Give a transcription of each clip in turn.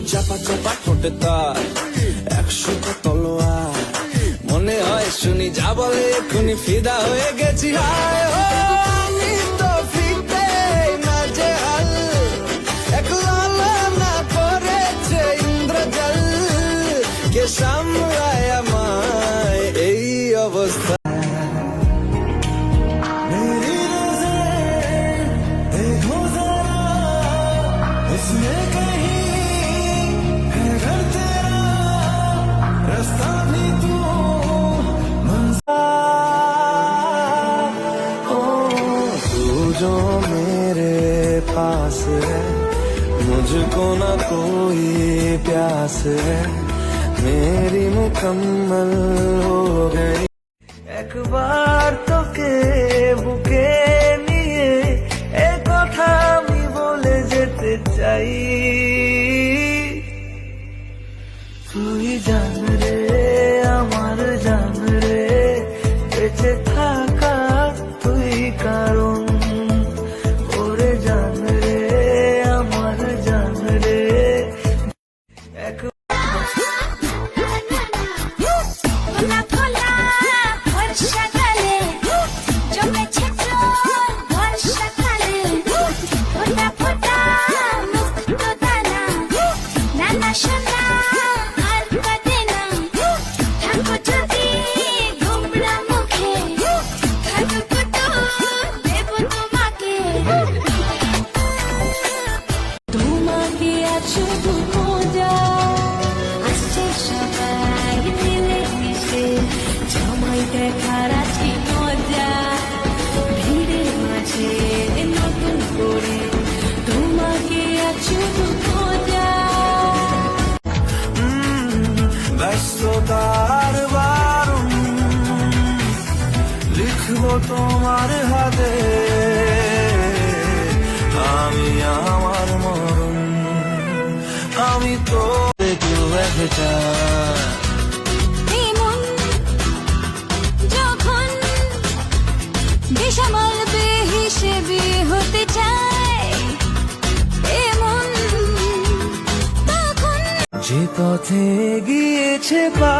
চাপা চাপা ঠোঁটে তার 100টা তলোয়ার, মনে হয় শুনি যা বলে এক্ষুনি ফিদা হয়ে গেছি। হায় ও আমি তো ফিরতে না যে হাল, এক লালনা করেছে ইন্দ্রজাল, কে সামলায় আমায় এই অবস্থা। जो मेरे पास है मुझको ना कोई प्यास है, मेरी मुकम्मल हो गई। एक बार तो के बुके निये एक कथा আমি বলে যেতে চাই, তুই জান রে আমার জান রে, বেঁচে থাকা তুই কারণ। ব্যস্ততার বারণ লিখবো তোমার হাতে, আমি আমার মরণ, আমি তো একটা যখন বেসামাল বেহিসেবি হতে চায় এমন, যে পথে গিয়েছে পা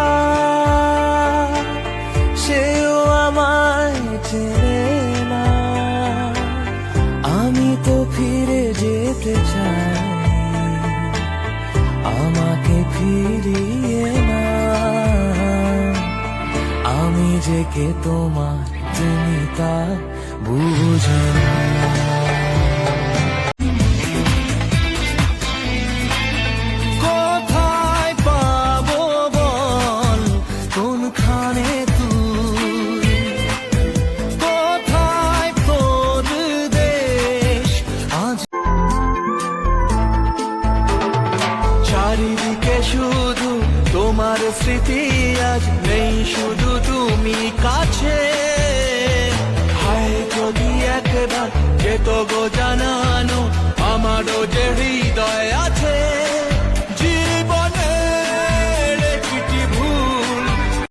সেও আমায় চেনে না, আমি তো ফিরে যেতে চাই, আমাকে ফিরিয়ে না, আমি যে কে তোমার তুমি তা বুঝে না। চারিদিকে শুধু তোমার স্মৃতি, আজ নেই শুধু তুমি কাছে, হায় যদি একবার যেত গো জানানো আমারও যে হৃদয় আছে।